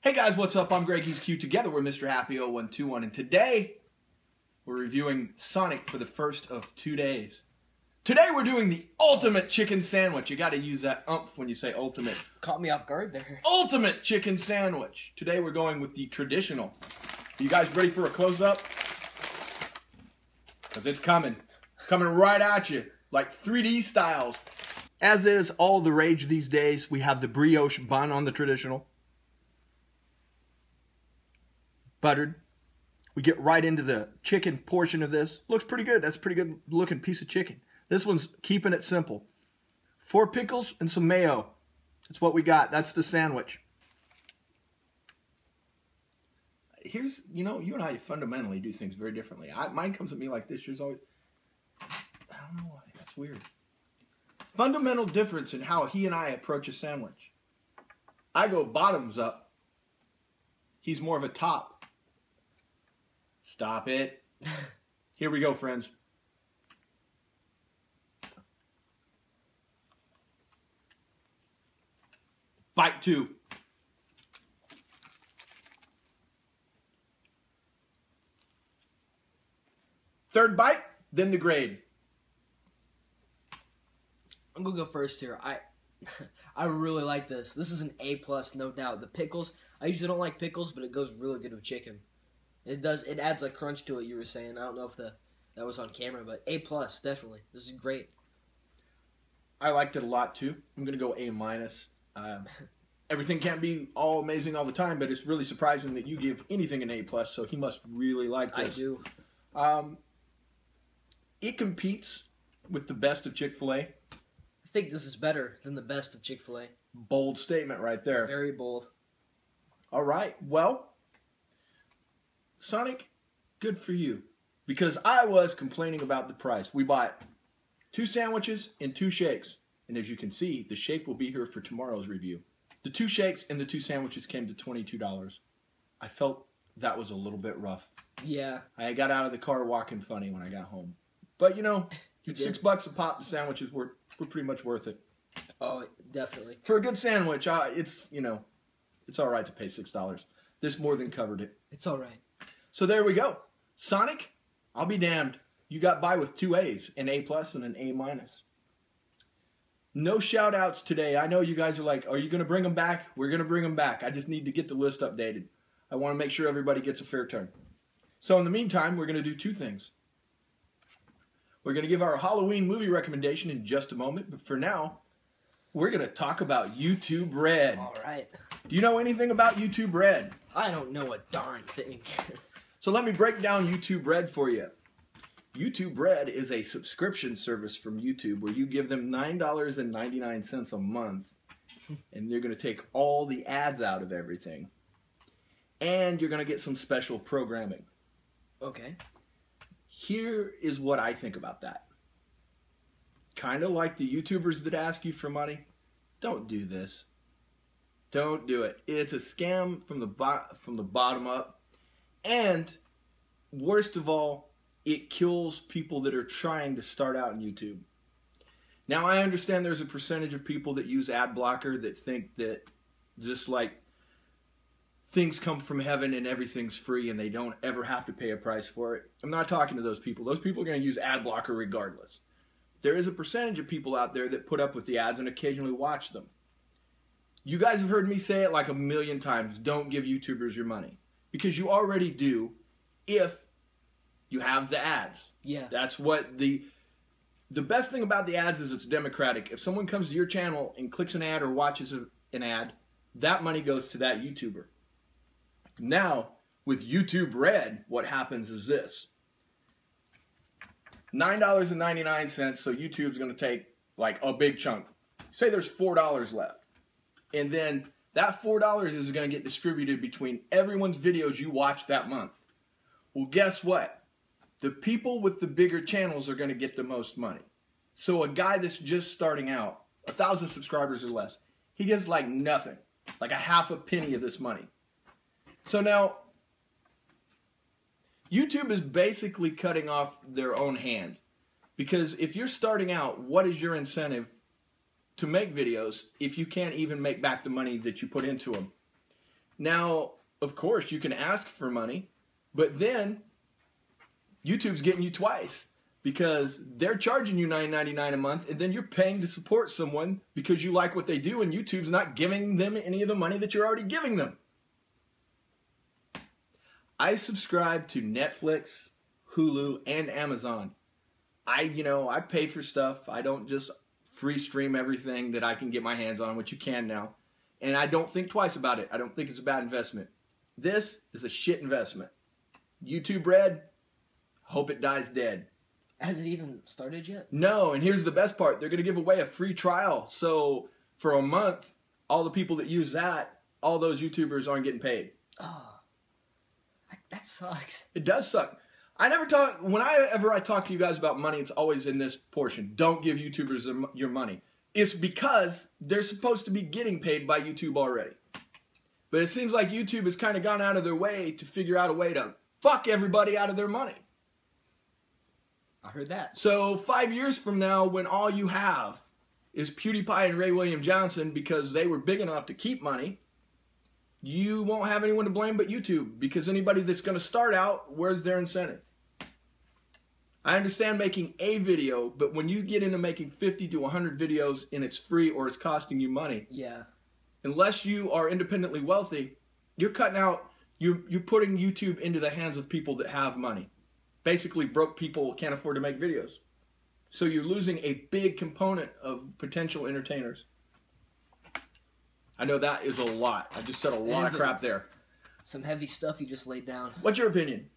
Hey guys, what's up? I'm Greg, he's Q. Together we're Mr. Happy 0121, and today we're reviewing Sonic for the first of 2 days. Today we're doing the ultimate chicken sandwich. You gotta use that umph when you say ultimate. Caught me off guard there. Ultimate chicken sandwich. Today we're going with the traditional. Are you guys ready for a close-up? Because it's coming. Coming right at you, like 3D style. As is all the rage these days, we have the brioche bun on the traditional. Buttered. We get right into the chicken portion of this. Looks pretty good. That's a pretty good looking piece of chicken. This one's keeping it simple. 4 pickles and some mayo. That's what we got. That's the sandwich. Here's, you and I fundamentally do things very differently. Mine comes at me like this. Yours always, I don't know why. That's weird. Fundamental difference in how he and I approach a sandwich. I go bottoms up. He's more of a top. Stop it. Here we go, friends. Bite 2. Third bite, then the grade. I'm gonna go first here. I really like this. This is an A+, no doubt. The pickles, I usually don't like pickles, but it goes really good with chicken. It adds a crunch to it, you were saying. I don't know if that was on camera, but A+, definitely. This is great. I liked it a lot too. I'm gonna go A-. Everything can't be all amazing all the time, but it's really surprising that you give anything an A+, so he must really like this. I do. It competes with the best of Chick-fil-A. I think this is better than the best of Chick-fil-A. Bold statement right there. Very bold. All right, well, Sonic, good for you. Because I was complaining about the price. We bought 2 sandwiches and 2 shakes. And as you can see, the shake will be here for tomorrow's review. The 2 shakes and the 2 sandwiches came to $22. I felt that was a little bit rough. Yeah. I got out of the car walking funny when I got home. But, it's $6 a pop. The sandwiches were pretty much worth it. Oh, definitely. For a good sandwich, it's all right to pay $6. This more than covered it. It's all right. So there we go. Sonic, I'll be damned. You got by with 2 A's, an A+ and an A-. No shout-outs today. I know you guys are like, are you going to bring them back? We're going to bring them back. I just need to get the list updated. I want to make sure everybody gets a fair turn. So in the meantime, we're going to do 2 things. We're going to give our Halloween movie recommendation in just a moment. But for now, we're going to talk about YouTube Red. All right. Do you know anything about YouTube Red? I don't know a darn thing. So let me break down YouTube Red for you. YouTube Red is a subscription service from YouTube where you give them $9.99 a month, and they're going to take all the ads out of everything. And you're going to get some special programming. Okay. Here is what I think about that. Kind of like the YouTubers that ask you for money. Don't do this. Don't do it. It's a scam from the bottom up. And worst of all, it kills people that are trying to start out in YouTube. Now, I understand there's a percentage of people that use ad blocker that think that just like things come from heaven and everything's free and they don't ever have to pay a price for it. I'm not talking to those people. Those people are going to use ad blocker regardless. There is a percentage of people out there that put up with the ads and occasionally watch them. You guys have heard me say it like a million times. Don't give YouTubers your money. Because you already do if you have the ads. Yeah. That's what the best thing about the ads is it's democratic. If someone comes to your channel and clicks an ad or watches an ad, that money goes to that YouTuber. Now, with YouTube Red, what happens is this. $9.99, so YouTube's going to take like a big chunk. Say there's $4 left. And then that $4 is going to get distributed between everyone's videos you watch that month. Well, guess what? The people with the bigger channels are going to get the most money. So a guy that's just starting out, 1,000 subscribers or less, he gets like nothing, like a half a penny of this money. So now, YouTube is basically cutting off their own hand. Because if you're starting out, what is your incentive to make videos if you can't even make back the money that you put into them? Now, of course, you can ask for money, but then YouTube's getting you twice because they're charging you $9.99 a month, and then you're paying to support someone because you like what they do, and YouTube's not giving them any of the money that you're already giving them. I subscribe to Netflix, Hulu, and Amazon. I pay for stuff. I don't just free stream everything that I can get my hands on, which you can now. And I don't think twice about it. I don't think it's a bad investment. This is a shit investment. YouTube Red, hope it dies dead. Has it even started yet? No, and here's the best part. They're going to give away a free trial. So for a month, all the people that use that, all those YouTubers aren't getting paid. Oh, that sucks. It does suck. Whenever I talk to you guys about money, it's always in this portion. Don't give YouTubers your money. It's because they're supposed to be getting paid by YouTube already. But it seems like YouTube has kind of gone out of their way to figure out a way to fuck everybody out of their money. I heard that. So 5 years from now, when all you have is PewDiePie and Ray William Johnson because they were big enough to keep money, you won't have anyone to blame but YouTube, because anybody that's going to start out, where's their incentive? I understand making a video, but when you get into making 50 to 100 videos and it's free or it's costing you money, yeah, unless you are independently wealthy, you're cutting out, you're putting YouTube into the hands of people that have money. Basically, broke people can't afford to make videos. So you're losing a big component of potential entertainers. I know that is a lot. I just said a lot of crap there. Some heavy stuff you just laid down. What's your opinion?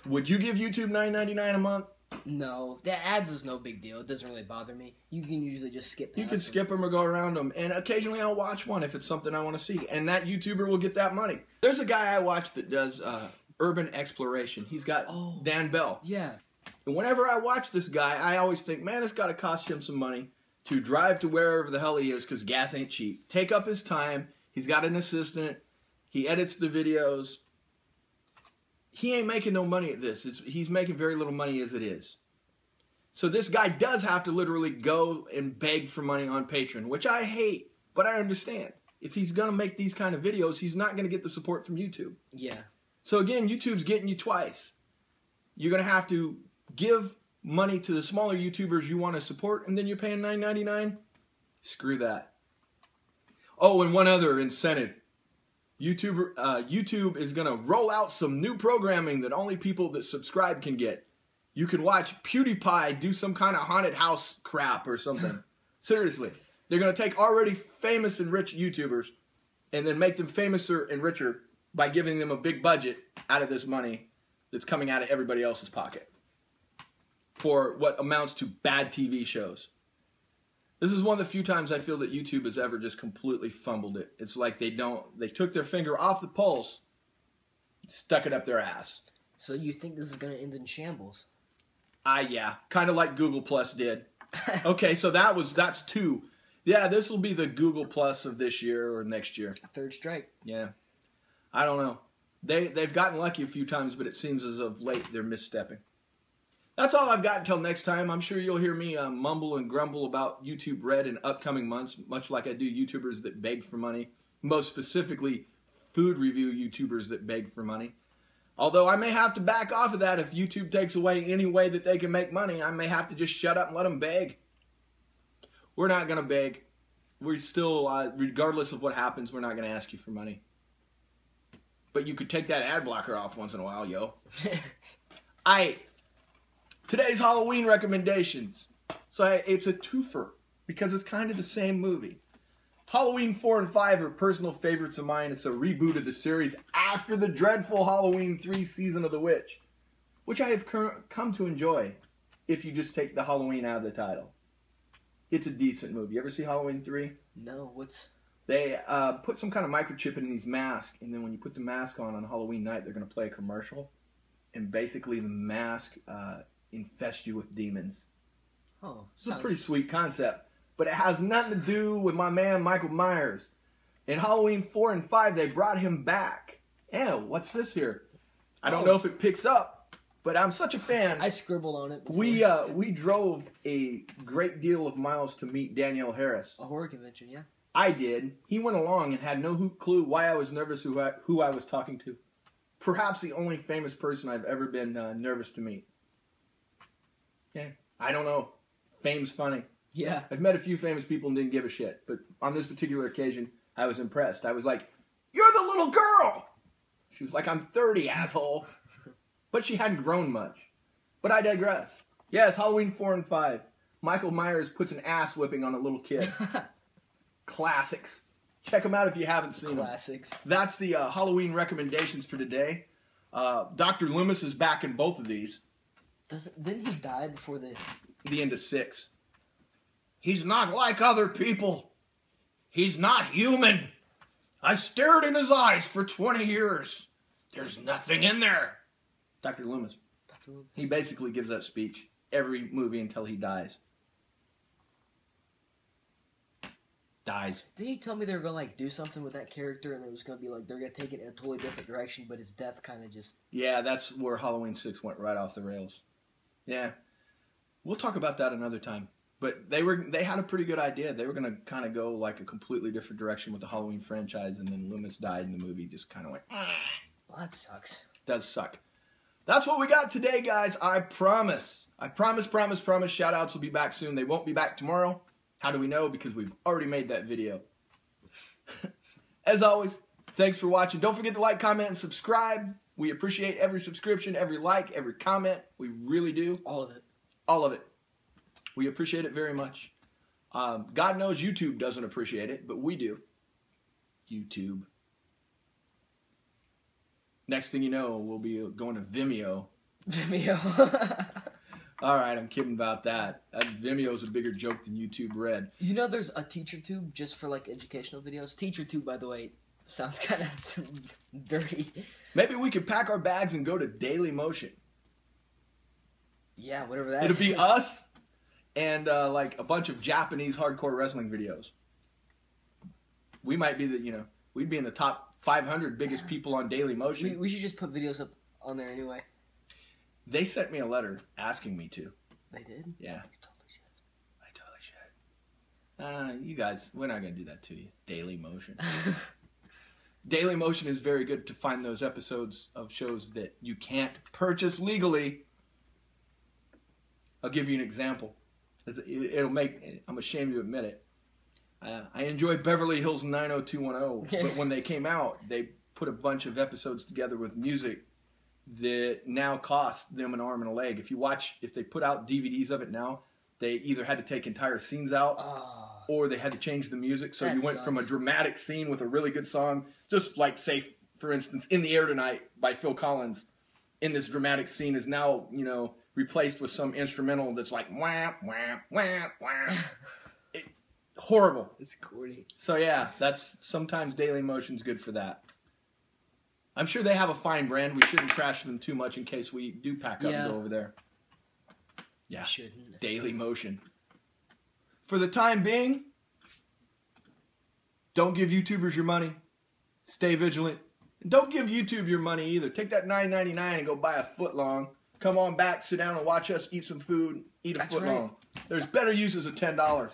Would you give YouTube $9.99 a month? No, the ads is no big deal. It doesn't really bother me. You can usually just skip past You can skip them or go around them. And occasionally I'll watch one if it's something I want to see. And that YouTuber will get that money. There's a guy I watch that does urban exploration. He's got Dan Bell. Yeah. And whenever I watch this guy, I always think, man, it's got to cost him some money to drive to wherever the hell he is because gas ain't cheap. Take up his time. He's got an assistant. He edits the videos. He ain't making no money at this. He's making very little money as it is. So this guy does have to literally go and beg for money on Patreon, which I hate, but I understand. If he's going to make these kind of videos, he's not going to get the support from YouTube. Yeah. So again, YouTube's getting you twice. You're going to have to give money to the smaller YouTubers you want to support, and then you're paying $9.99? Screw that. Oh, and one other incentive. YouTube is going to roll out some new programming that only people that subscribe can get. You can watch PewDiePie do some kind of haunted house crap or something. Seriously. They're going to take already famous and rich YouTubers and then make them famouser and richer by giving them a big budget out of this money that's coming out of everybody else's pocket for what amounts to bad TV shows. This is one of the few times I feel that YouTube has ever just completely fumbled it. It's like they took their finger off the pulse, stuck it up their ass. So you think this is going to end in shambles? Yeah. Kind of like Google Plus did. Okay, so that's 2. Yeah, this will be the Google Plus of this year or next year. Third strike. Yeah. I don't know. They've gotten lucky a few times, but it seems as of late they're misstepping. That's all I've got until next time. I'm sure you'll hear me mumble and grumble about YouTube Red in upcoming months, much like I do YouTubers that beg for money. Most specifically, food review YouTubers that beg for money. Although I may have to back off of that if YouTube takes away any way that they can make money. I may have to just shut up and let them beg. We're not going to beg. We're still, regardless of what happens, we're not going to ask you for money. But you could take that ad blocker off once in a while, yo. Today's Halloween recommendations. So it's a twofer because it's kind of the same movie. Halloween 4 and 5 are personal favorites of mine. It's a reboot of the series after the dreadful Halloween 3 Season of the Witch, which I have come to enjoy if you just take the Halloween out of the title. It's a decent movie. You ever see Halloween 3? No, what's... They put some kind of microchip in these masks, and then when you put the mask on Halloween night, they're going to play a commercial. And basically the mask infests you with demons. Oh, it's a pretty sweet concept. But it has nothing to do with my man Michael Myers. In Halloween 4 and 5, they brought him back. Ew, what's this here? I don't know if it picks up, but I'm such a fan. I scribbled on it before. We drove a great deal of miles to meet Danielle Harris. A horror convention, yeah. I did. He went along and had no clue why I was nervous who I was talking to. Perhaps the only famous person I've ever been nervous to meet. Yeah, I don't know. Fame's funny. Yeah. I've met a few famous people and didn't give a shit. But on this particular occasion, I was impressed. I was like, "You're the little girl!" She was like, "I'm 30, asshole." But she hadn't grown much. But I digress. Yes, Halloween 4 and 5. Michael Myers puts an ass whipping on a little kid. Classics. Check them out if you haven't seen Classics. them. That's the Halloween recommendations for today. Dr. Loomis is back in both of these. Didn't he die before The end of 6. He's not like other people. He's not human. I stared in his eyes for 20 years. There's nothing in there. Dr. Loomis. He basically gives that speech every movie until he dies. Dies. Didn't you tell me they were gonna do something with that character, and it was gonna be they're gonna take it in a totally different direction, but his death kind of just... Yeah, that's where Halloween 6 went right off the rails. Yeah, we'll talk about that another time. But they had a pretty good idea. They were gonna kind of go a completely different direction with the Halloween franchise, and then Loomis died, and the movie just kind of went. Well, that sucks. Does suck. That's what we got today, guys. I promise. I promise. Shout outs will be back soon. They won't be back tomorrow. How do we know? Because we've already made that video. As always, thanks for watching. Don't forget to like, comment, and subscribe. We appreciate every subscription, every like, every comment. We really do. All of it. All of it. We appreciate it very much. God knows YouTube doesn't appreciate it, but we do. YouTube. Next thing you know, we'll be going to Vimeo. Vimeo. All right, I'm kidding about that. Vimeo's a bigger joke than YouTube Red. You know there's a TeacherTube just for educational videos? TeacherTube, by the way, sounds kind of dirty. Maybe we could pack our bags and go to Daily Motion. Yeah, whatever that It'll is. be us and a bunch of Japanese hardcore wrestling videos. We might be we'd be in the top 500 biggest people on Daily Motion. We should just put videos up on there anyway. They sent me a letter asking me to. They did? Yeah. You totally should. You guys, we're not going to do that to you. Daily Motion. Daily Motion is very good to find those episodes of shows that you can't purchase legally. I'll give you an example. I'm ashamed to admit it. I enjoy Beverly Hills 90210, but when they came out, they put a bunch of episodes together with music that now cost them an arm and a leg. If they put out DVDs of it now, they either had to take entire scenes out or they had to change the music. So you went from a dramatic scene with a really good song, just say, for instance, In the Air Tonight by Phil Collins, in this dramatic scene is now, replaced with some instrumental that's like, wham, wham, wham, wham. Horrible. It's corny. So yeah, sometimes Daily Motion's good for that. I'm sure they have a fine brand. We shouldn't trash them too much in case we do pack up and go over there. Yeah, shouldn't. Daily Motion. For the time being, don't give YouTubers your money. Stay vigilant. And don't give YouTube your money either. Take that $9.99 and go buy a footlong. Come on back, sit down and watch us eat some food, eat a footlong. There's better uses of $10.